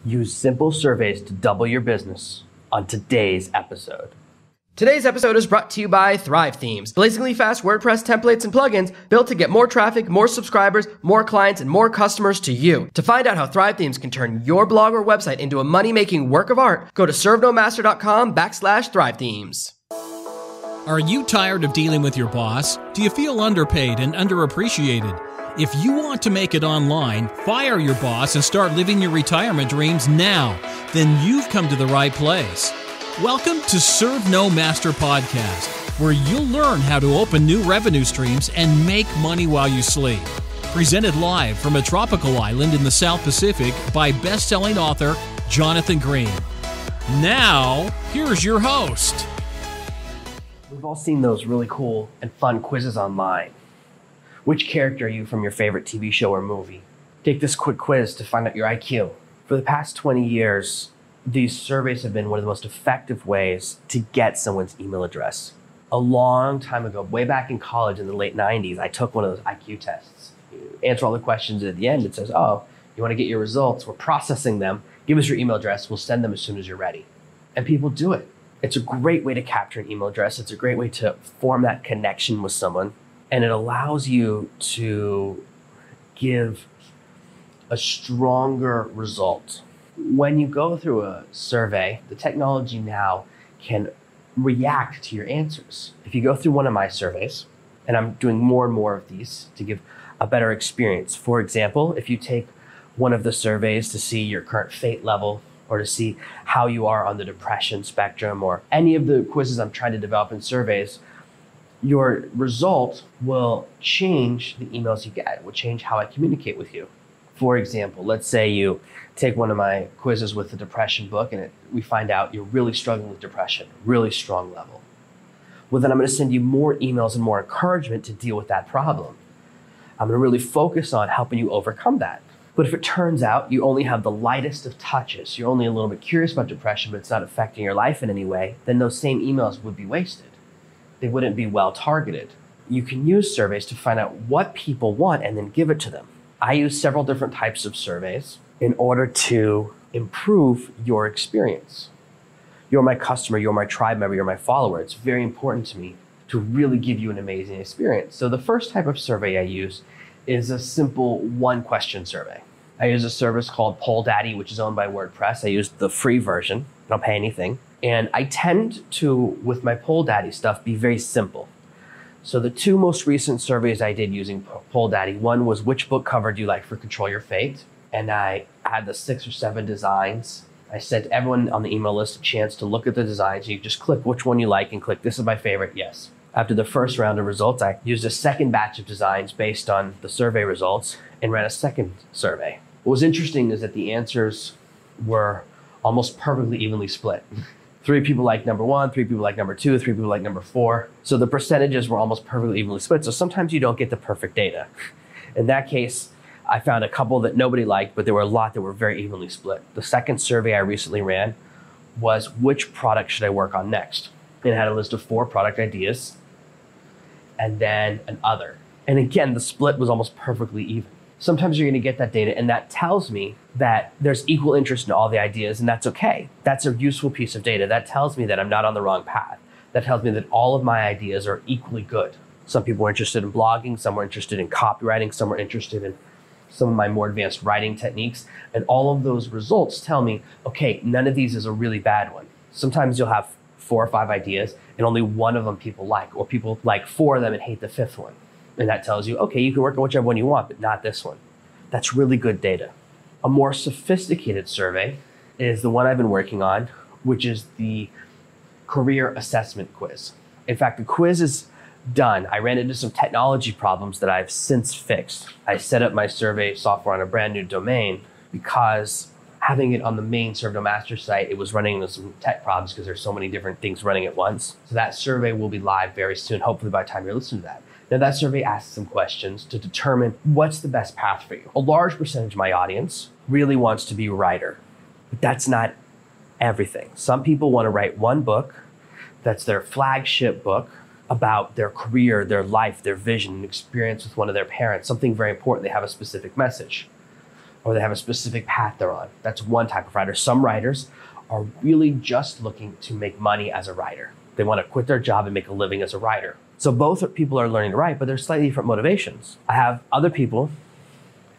Use simple surveys to double your business on today's episode. Today's episode is brought to you by Thrive Themes, blazingly fast WordPress templates and plugins built to get more traffic, more subscribers, more clients, and more customers to you. To find out how Thrive Themes can turn your blog or website into a money-making work of art, go to servenomaster.com/Thrive Themes. Are you tired of dealing with your boss? Do you feel underpaid and underappreciated? If you want to make it online, fire your boss and start living your retirement dreams now, then you've come to the right place. Welcome to Serve No Master Podcast, where you'll learn how to open new revenue streams and make money while you sleep. Presented live from a tropical island in the South Pacific by best-selling author Jonathan Green. Now, here's your host. We've all seen those really cool and fun quizzes online. Which character are you from your favorite TV show or movie? Take this quick quiz to find out your IQ. For the past 20 years, these surveys have been one of the most effective ways to get someone's email address. A long time ago, way back in college in the late 90s, I took one of those IQ tests. You answer all the questions, and at the end it says, oh, you want to get your results? We're processing them. Give us your email address. We'll send them as soon as you're ready. And people do it. It's a great way to capture an email address. It's a great way to form that connection with someone. And it allows you to give a stronger result. When you go through a survey, the technology now can react to your answers. If you go through one of my surveys, and I'm doing more and more of these to give a better experience. For example, if you take one of the surveys to see your current fate level, or to see how you are on the depression spectrum, or any of the quizzes I'm trying to develop in surveys, your result will change the emails you get. It will change how I communicate with you. For example, let's say you take one of my quizzes with the depression book and we find out you're really struggling with depression, really strong level. Well, then I'm going to send you more emails and more encouragement to deal with that problem. I'm going to really focus on helping you overcome that. But if it turns out you only have the lightest of touches, you're only a little bit curious about depression, but it's not affecting your life in any way, then those same emails would be wasted. They wouldn't be well targeted. You can use surveys to find out what people want and then give it to them. I use several different types of surveys in order to improve your experience. You're my customer, you're my tribe member, you're my follower. It's very important to me to really give you an amazing experience. So the first type of survey I use is a simple one-question survey. I use a service called ProWritingAid, which is owned by WordPress. I use the free version. I don't pay anything. And I tend to, with my ProWritingAid stuff, be very simple. So the two most recent surveys I did using ProWritingAid, one was which book cover do you like for Control Your Fate? And I had the 6 or 7 designs. I sent everyone on the email list a chance to look at the designs. You just click which one you like and click, this is my favorite, yes. After the first round of results, I used a second batch of designs based on the survey results and ran a second survey. What was interesting is that the answers were almost perfectly evenly split. 3 people like number 1, 3 people like number 2, 3 people like number 4. So the percentages were almost perfectly evenly split. So sometimes you don't get the perfect data. In that case, I found a couple that nobody liked, but there were a lot that were very evenly split. The second survey I recently ran was which product should I work on next? It had a list of 4 product ideas and then an other. And again, the split was almost perfectly even. Sometimes you're going to get that data and that tells me that there's equal interest in all the ideas, and that's okay. That's a useful piece of data. That tells me that I'm not on the wrong path. That tells me that all of my ideas are equally good. Some people were interested in blogging, some were interested in copywriting, some were interested in some of my more advanced writing techniques. And all of those results tell me, okay, none of these is a really bad one. Sometimes you'll have 4 or 5 ideas and only one of them people like, or people like 4 of them and hate the 5th one. And that tells you, okay, you can work on whichever one you want, but not this one. That's really good data. A more sophisticated survey is the one I've been working on, which is the career assessment quiz. In fact, the quiz is done. I ran into some technology problems that I've since fixed. I set up my survey software on a brand new domain because having it on the main Serve No Master site, it was running into some tech problems because there's so many different things running at once. So that survey will be live very soon, hopefully by the time you're listening to that. Now that survey asks some questions to determine what's the best path for you. A large percentage of my audience really wants to be a writer, but that's not everything. Some people want to write one book that's their flagship book about their career, their life, their vision, and experience with one of their parents, something very important. They have a specific message. or they have a specific path they're on. That's one type of writer. Some writers are really just looking to make money as a writer. They want to quit their job and make a living as a writer. So both people are learning to write, but there's slightly different motivations. I have other people,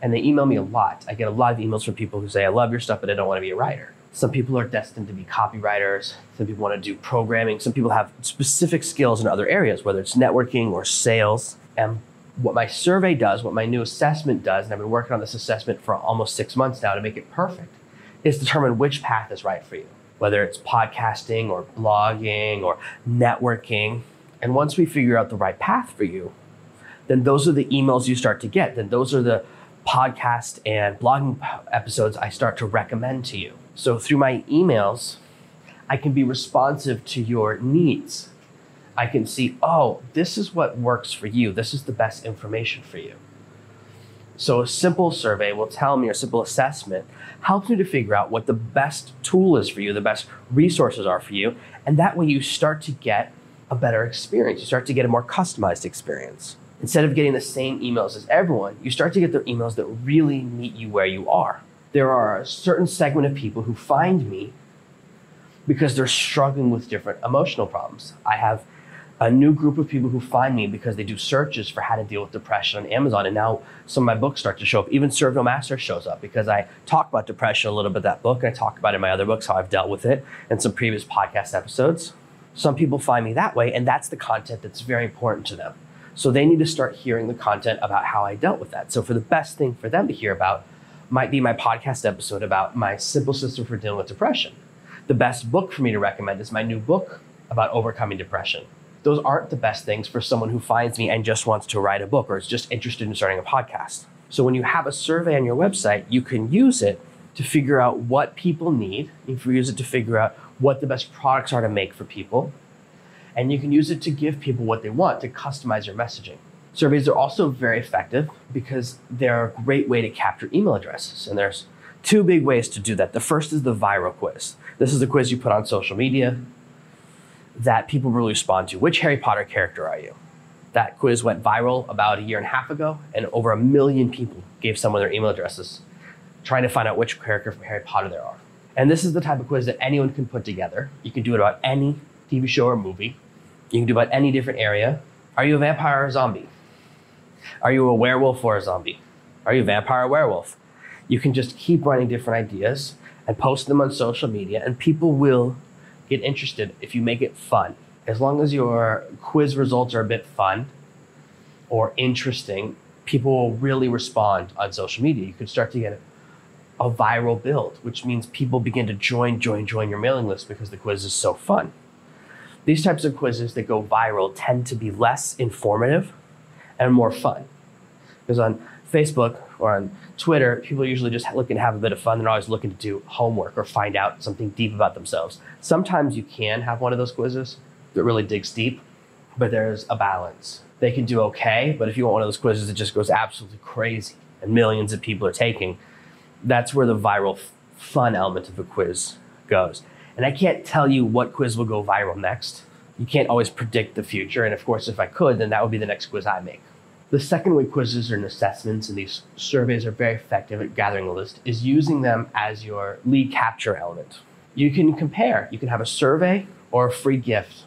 and they email me a lot. I get a lot of emails from people who say, I love your stuff, but I don't want to be a writer. Some people are destined to be copywriters. Some people want to do programming. Some people have specific skills in other areas, whether it's networking or sales. And what my survey does, what my new assessment does, and I've been working on this assessment for almost 6 months now to make it perfect, is determine which path is right for you, whether it's podcasting or blogging or networking. And once we figure out the right path for you, then those are the emails you start to get. Then those are the podcast and blogging episodes I start to recommend to you. So through my emails, I can be responsive to your needs. I can see, oh, this is what works for you. This is the best information for you. So a simple survey will tell me, or a simple assessment helps me to figure out what the best tool is for you, the best resources are for you. And that way you start to get a better experience. You start to get a more customized experience. Instead of getting the same emails as everyone, you start to get the emails that really meet you where you are. There are a certain segment of people who find me because they're struggling with different emotional problems. I have a new group of people who find me because they do searches for how to deal with depression on Amazon. And now some of my books start to show up. Even Serve No Master shows up because I talk about depression a little bit in that book. And I talk about it in my other books, how I've dealt with it, and some previous podcast episodes. Some people find me that way, and that's the content that's very important to them. So they need to start hearing the content about how I dealt with that. So for the best thing for them to hear about might be my podcast episode about my simple system for dealing with depression. The best book for me to recommend is my new book about overcoming depression. Those aren't the best things for someone who finds me and just wants to write a book or is just interested in starting a podcast. So when you have a survey on your website, you can use it to figure out what people need. You can use it to figure out what the best products are to make for people. And you can use it to give people what they want, to customize your messaging. Surveys are also very effective because they're a great way to capture email addresses. And there's two big ways to do that. The first is the viral quiz. This is a quiz you put on social media that people really respond to. Which Harry Potter character are you? That quiz went viral about 1.5 years ago, and over 1 million people gave someone their email addresses trying to find out which character from Harry Potter they are. And this is the type of quiz that anyone can put together. You can do it about any TV show or movie. You can do it about any different area. Are you a vampire or a zombie? Are you a werewolf or a zombie? Are you a vampire or werewolf? You can just keep running different ideas and post them on social media, and people will get interested if you make it fun. As long as your quiz results are a bit fun or interesting, people will really respond on social media. You can start to get a viral build, which means people begin to join your mailing list because the quiz is so fun. These types of quizzes that go viral tend to be less informative and more fun. Because on Facebook or on Twitter, people are usually just looking to have a bit of fun. They're always looking to do homework or find out something deep about themselves. Sometimes you can have one of those quizzes that really digs deep, but there's a balance. They can do okay, but if you want one of those quizzes that just goes absolutely crazy and millions of people are taking, that's where the viral fun element of a quiz goes. And I can't tell you what quiz will go viral next. You can't always predict the future. And of course, if I could, then that would be the next quiz I make. The second way quizzes and assessments and these surveys are very effective at gathering a list is using them as your lead capture element. You can compare. You can have a survey or a free gift.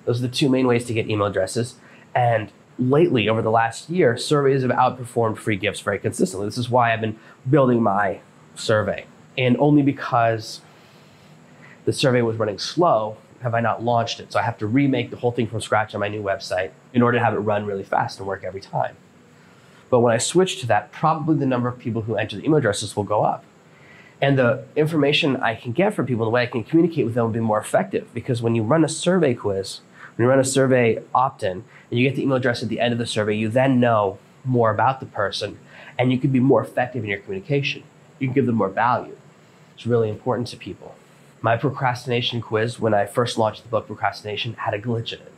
Those are the two main ways to get email addresses. And lately, over the last year, surveys have outperformed free gifts very consistently. This is why I've been building my survey. And only because the survey was running slow have I not launched it. So I have to remake the whole thing from scratch on my new website in order to have it run really fast and work every time. But when I switch to that, probably the number of people who enter the email addresses will go up. And the information I can get from people, the way I can communicate with them will be more effective. Because when you run a survey quiz, when you run a survey opt-in, and you get the email address at the end of the survey, you then know more about the person, and you can be more effective in your communication. You can give them more value. It's really important to people. My procrastination quiz, when I first launched the book Procrastination, had a glitch in it.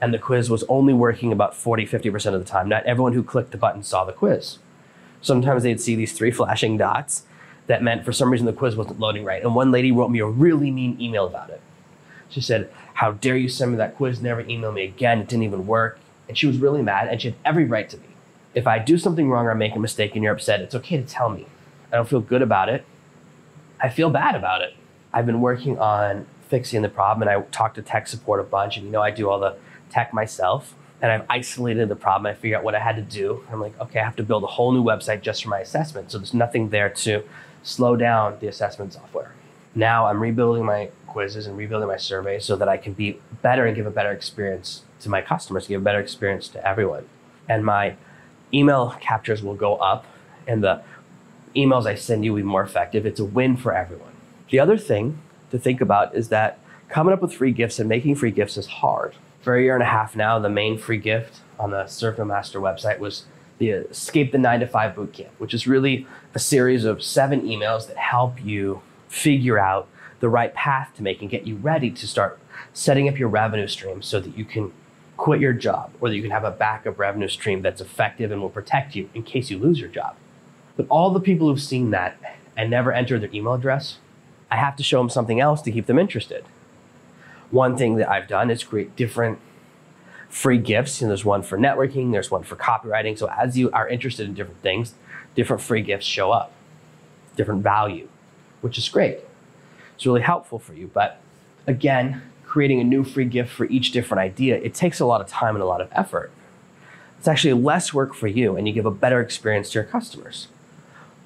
And the quiz was only working about 40-50% of the time. Not everyone who clicked the button saw the quiz. Sometimes they'd see these 3 flashing dots that meant for some reason the quiz wasn't loading right. And one lady wrote me a really mean email about it. She said, "How dare you send me that quiz, never email me again, it didn't even work." And she was really mad, and she had every right to be. If I do something wrong or I make a mistake and you're upset, it's okay to tell me. I don't feel good about it. I feel bad about it. I've been working on fixing the problem, and I talk to tech support a bunch, and I do all the tech myself, and I've isolated the problem. I figure out what I had to do. I'm like, okay, I have to build a whole new website just for my assessment. So there's nothing there to slow down the assessment software. Now I'm rebuilding my quizzes and rebuilding my surveys so that I can be better and give a better experience to my customers, give a better experience to everyone. And my email captures will go up, and the emails I send you will be more effective. It's a win for everyone. The other thing to think about is that coming up with free gifts and making free gifts is hard. For a year and a half now, the main free gift on the Surf No Master website was the Escape the 9-to-5 Bootcamp, which is really a series of 7 emails that help you figure out the right path to make and get you ready to start setting up your revenue stream so that you can quit your job, or that you can have a backup revenue stream that's effective and will protect you in case you lose your job. But all the people who've seen that and never entered their email address, I have to show them something else to keep them interested. One thing that I've done is create different free gifts. There's one for networking, there's one for copywriting. So as you are interested in different things, different free gifts show up, different value, which is great. It's really helpful for you. But again, creating a new free gift for each different idea, it takes a lot of time and a lot of effort. It's actually less work for you, and you give a better experience to your customers.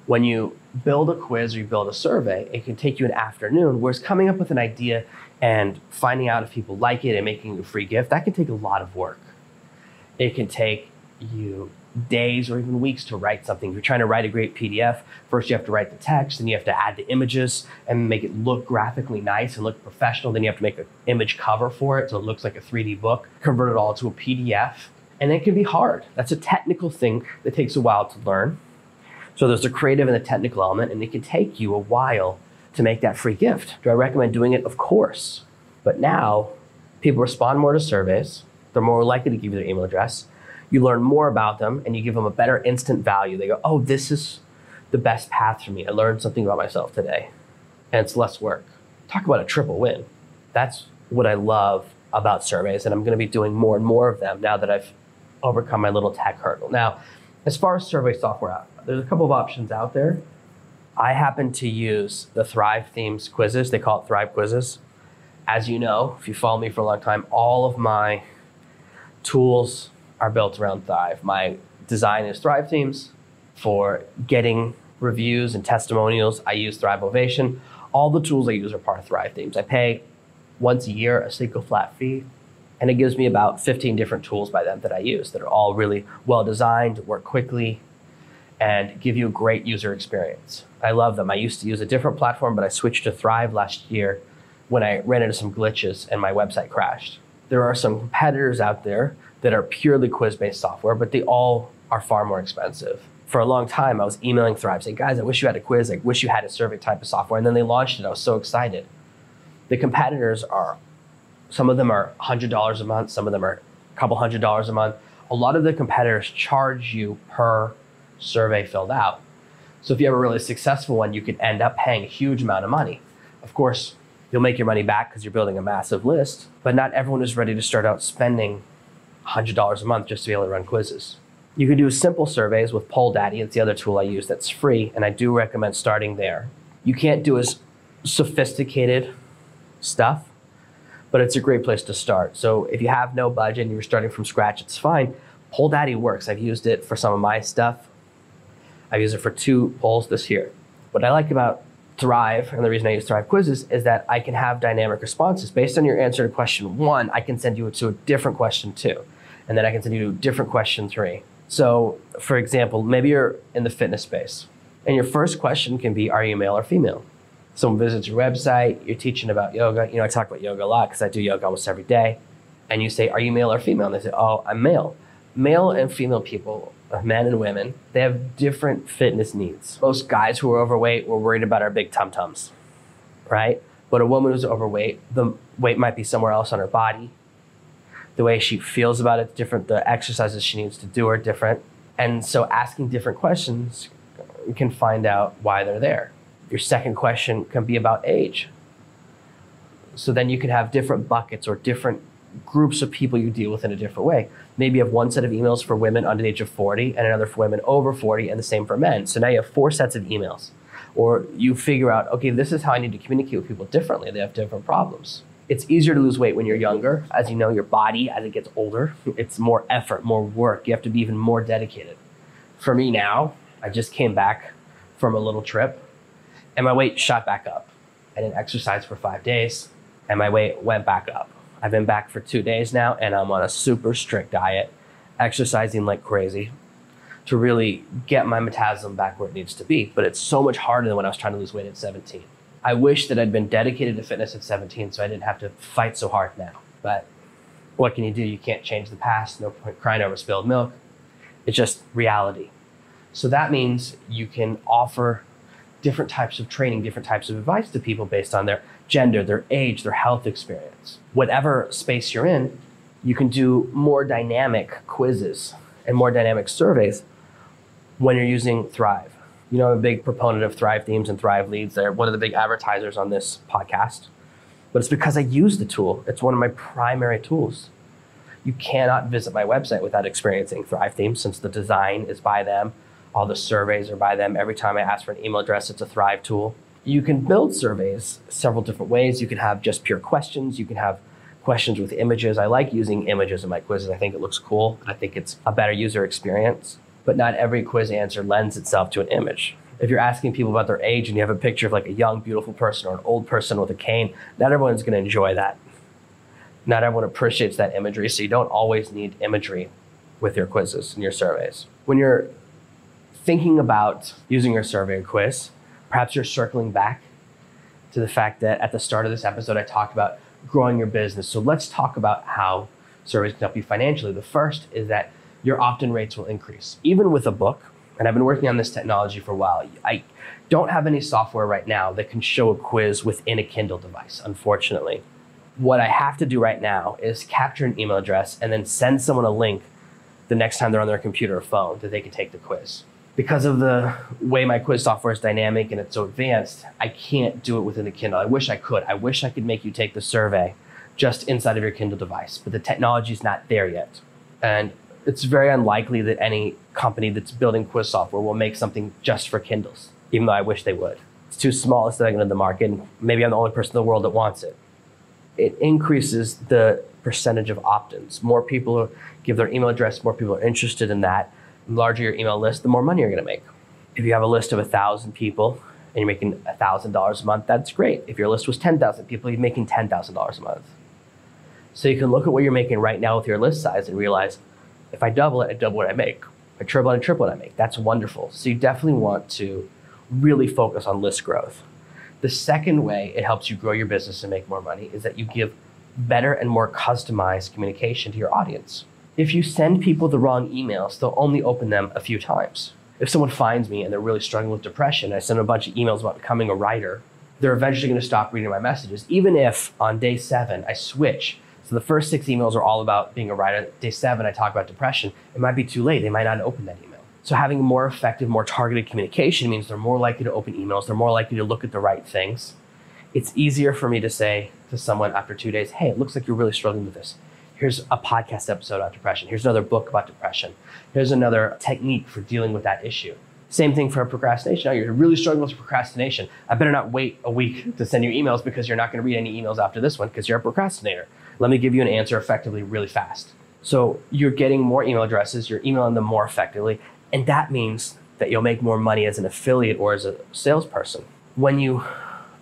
When you build a quiz or you build a survey, it can take you an afternoon, whereas coming up with an idea and finding out if people like it and making a free gift, that can take a lot of work. It can take you days or even weeks to write something. If you're trying to write a great PDF, first you have to write the text, then you have to add the images and make it look graphically nice and look professional. Then you have to make an image cover for it so it looks like a 3D book, convert it all to a PDF, and it can be hard. That's a technical thing that takes a while to learn. So there's the creative and the technical element, and it can take you a while to make that free gift. Do I recommend doing it? Of course. But now people respond more to surveys. They're more likely to give you their email address. You learn more about them, and you give them a better instant value. They go, oh, this is the best path for me. I learned something about myself today, and it's less work. Talk about a triple win. That's what I love about surveys, and I'm going to be doing more and more of them now that I've overcome my little tech hurdle. Now, as far as survey software, there's a couple of options out there. I happen to use the Thrive Themes quizzes. They call it Thrive Quizzes. As you know, if you follow me for a long time, all of my tools are built around Thrive. My design is Thrive Themes. For getting reviews and testimonials, I use Thrive Ovation. All the tools I use are part of Thrive Themes. I pay once a year a single flat fee, and it gives me about 15 different tools by them that I use that are all really well designed, work quickly, and give you a great user experience. I love them. I used to use a different platform, but I switched to Thrive last year when I ran into some glitches and my website crashed. There are some competitors out there that are purely quiz-based software, but they all are far more expensive. For a long time, I was emailing Thrive saying, guys, I wish you had a quiz. I wish you had a survey type of software. And then they launched it. I was so excited. The competitors are, some of them are $100 a month. Some of them are a couple $100s a month. A lot of the competitors charge you per survey filled out. So if you have a really successful one, you could end up paying a huge amount of money. Of course, you'll make your money back because you're building a massive list, but not everyone is ready to start out spending $100 a month just to be able to run quizzes. You can do simple surveys with PollDaddy. It's the other tool I use that's free, and I do recommend starting there. You can't do as sophisticated stuff, but it's a great place to start. So if you have no budget and you're starting from scratch, it's fine. PollDaddy works. I've used it for some of my stuff. I've used it for 2 polls this year. What I like about Thrive, and the reason I use Thrive quizzes, is that I can have dynamic responses. Based on your answer to question 1, I can send you to a different question 2, and then I can send you to a different question 3. So, for example, maybe you're in the fitness space, and your first question can be, are you male or female? Someone visits your website, you're teaching about yoga. I talk about yoga a lot because I do yoga almost every day. And you say, are you male or female? And they say, oh, I'm male. Male and female people, men and women, they have different fitness needs. Most guys who are overweight were worried about our big tum-tums, right? But a woman who's overweight, the weight might be somewhere else on her body. The way she feels about it's different. The exercises she needs to do are different. And so asking different questions, you can find out why they're there. Your second question can be about age. So then you can have different buckets or different groups of people you deal with in a different way. Maybe you have one set of emails for women under the age of 40 and another for women over 40 and the same for men. So now you have 4 sets of emails. Or you figure out, okay, this is how I need to communicate with people differently. They have different problems. It's easier to lose weight when you're younger. As you know, your body, as it gets older, it's more effort, more work. You have to be even more dedicated. For me now, I just came back from a little trip and my weight shot back up. I didn't exercise for 5 days and my weight went back up. I've been back for 2 days now and I'm on a super strict diet, exercising like crazy to really get my metabolism back where it needs to be. But it's so much harder than when I was trying to lose weight at 17. I wish that I'd been dedicated to fitness at 17 so I didn't have to fight so hard now. But what can you do? You can't change the past. No point crying over spilled milk. It's just reality. So that means you can offer different types of training, different types of advice to people based on their gender, their age, their health experience. Whatever space you're in, you can do more dynamic quizzes and more dynamic surveys when you're using Thrive. You know, I'm a big proponent of Thrive themes and Thrive leads. They're one of the big advertisers on this podcast. But it's because I use the tool. It's one of my primary tools. You cannot visit my website without experiencing Thrive themes since the design is by them. All the surveys are by them. Every time I ask for an email address, it's a Thrive tool. You can build surveys several different ways. You can have just pure questions. You can have questions with images. I like using images in my quizzes. I think it looks cool. I think it's a better user experience. But not every quiz answer lends itself to an image. If you're asking people about their age and you have a picture of like a young, beautiful person or an old person with a cane, not everyone's going to enjoy that. Not everyone appreciates that imagery, so you don't always need imagery with your quizzes and your surveys. When you're thinking about using your survey or quiz, perhaps you're circling back to the fact that at the start of this episode, I talked about growing your business. So let's talk about how surveys can help you financially. The first is that your opt-in rates will increase. Even with a book, and I've been working on this technology for a while, I don't have any software right now that can show a quiz within a Kindle device, unfortunately. What I have to do right now is capture an email address and then send someone a link the next time they're on their computer or phone that they can take the quiz. Because of the way my quiz software is dynamic and it's so advanced, I can't do it within the Kindle. I wish I could. I wish I could make you take the survey just inside of your Kindle device, but the technology is not there yet. And it's very unlikely that any company that's building quiz software will make something just for Kindles, even though I wish they would. It's too small a segment of the market, and maybe I'm the only person in the world that wants it. It increases the percentage of opt-ins. More people give their email address, more people are interested in that. The larger your email list, the more money you're gonna make. If you have a list of 1,000 people and you're making $1,000 a month, that's great. If your list was 10,000 people, you're making $10,000 a month. So you can look at what you're making right now with your list size and realize, if I double it, I double what I make. If I triple it, I triple what I make. That's wonderful. So you definitely want to really focus on list growth. The second way it helps you grow your business and make more money is that you give better and more customized communication to your audience. If you send people the wrong emails, they'll only open them a few times. If someone finds me and they're really struggling with depression, I send them a bunch of emails about becoming a writer, they're eventually going to stop reading my messages. Even if on day 7 I switch, so the first 6 emails are all about being a writer, day 7 I talk about depression, it might be too late. They might not open that email. So having more effective, more targeted communication means they're more likely to open emails, they're more likely to look at the right things. It's easier for me to say to someone after 2 days, hey, it looks like you're really struggling with this. Here's a podcast episode on depression. Here's another book about depression. Here's another technique for dealing with that issue. Same thing for procrastination. Oh, you're really struggling with procrastination. I better not wait a week to send you emails because you're not going to read any emails after this one because you're a procrastinator. Let me give you an answer effectively really fast. So you're getting more email addresses, you're emailing them more effectively, and that means that you'll make more money as an affiliate or as a salesperson. When you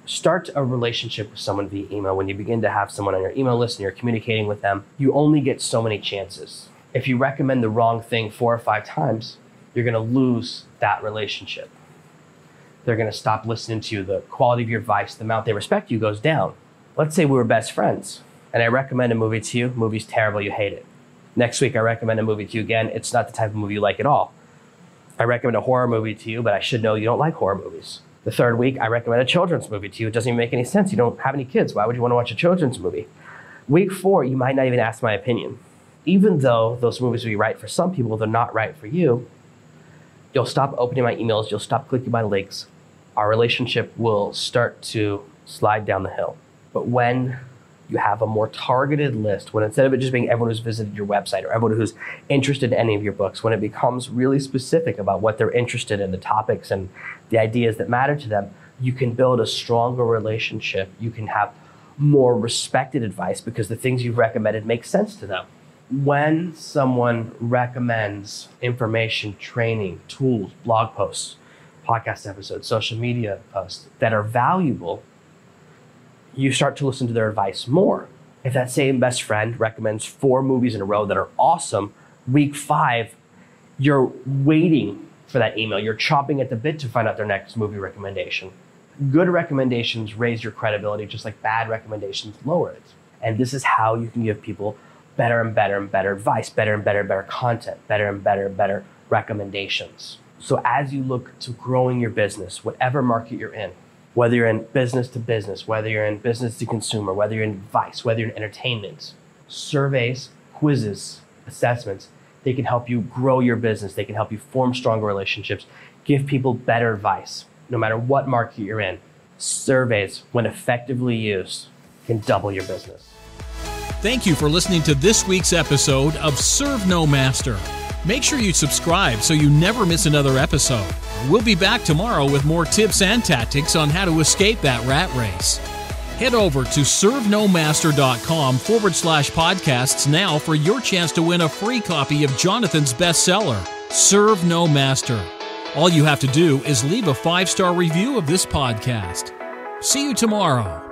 start a relationship with someone via email, when you begin to have someone on your email list and you're communicating with them, you only get so many chances. If you recommend the wrong thing 4 or 5 times, you're going to lose that relationship. They're going to stop listening to you. The quality of your advice, the amount they respect you goes down. Let's say we were best friends and I recommend a movie to you. Movie's terrible, you hate it. Next week I recommend a movie to you again. It's not the type of movie you like at all. I recommend a horror movie to you, but I should know you don't like horror movies. The third week, I recommend a children's movie to you. It doesn't even make any sense. You don't have any kids. Why would you want to watch a children's movie? Week 4, you might not even ask my opinion. Even though those movies will be right for some people, they're not right for you. You'll stop opening my emails. You'll stop clicking my links. Our relationship will start to slide down the hill. But when you have a more targeted list, when instead of it just being everyone who's visited your website or everyone who's interested in any of your books, when it becomes really specific about what they're interested in, the topics and the ideas that matter to them, you can build a stronger relationship. You can have more respected advice because the things you've recommended make sense to them. When someone recommends information, training, tools, blog posts, podcast episodes, social media posts that are valuable, you start to listen to their advice more. If that same best friend recommends 4 movies in a row that are awesome, week 5, you're waiting for that email. You're chomping at the bit to find out their next movie recommendation. Good recommendations raise your credibility, just like bad recommendations lower it. And this is how you can give people better and better and better advice, better and better and better content, better and better and better recommendations. So as you look to growing your business, whatever market you're in, whether you're in business to business, whether you're in business to consumer, whether you're in advice, whether you're in entertainment, surveys, quizzes, assessments, they can help you grow your business. They can help you form stronger relationships, give people better advice, no matter what market you're in. Surveys, when effectively used, can double your business. Thank you for listening to this week's episode of Serve No Master. Make sure you subscribe so you never miss another episode. We'll be back tomorrow with more tips and tactics on how to escape that rat race. Head over to servenomaster.com/podcasts now for your chance to win a free copy of Jonathan's bestseller, Serve No Master. All you have to do is leave a 5-star review of this podcast. See you tomorrow.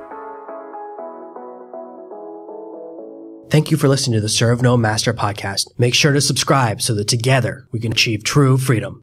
Thank you for listening to the Serve No Master podcast. Make sure to subscribe so that together we can achieve true freedom.